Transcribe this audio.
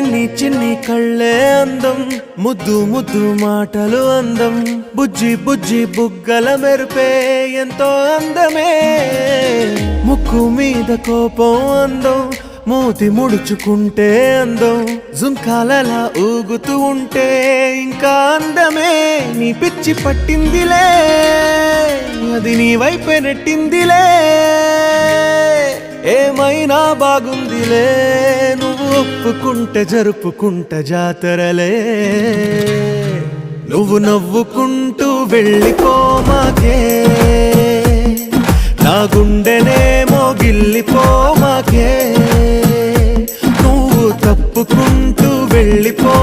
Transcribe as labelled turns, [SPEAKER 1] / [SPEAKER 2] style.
[SPEAKER 1] చిన్ని చిన్ని కళ్ళే అందం, ముద్దు ముద్దు మాటలు అందం, బుజ్జి బుజ్జి బుగ్గల మెరుపే ఎంతో అందమే. ముక్కు మీద కోపం అందం, మూతి ముడుచుకుంటే అందం, జుంకాలలా ఊగుతూ ఉంటే ఇంకా అందమే. నీ పిచ్చి పట్టిందిలే, అది నీ వైపే నెట్టిందిలే. ఏమైనా బాగుందిలే, నువ్వు ఒప్పుకుంటే జరుపుకుంట జాతరలే. నువ్వు నవ్వుకుంటూ వెళ్ళిపోమాకే, నా గుండెనేమో గిల్లిపోమాకే. నువ్వు తప్పుకుంటూ వెళ్ళిపో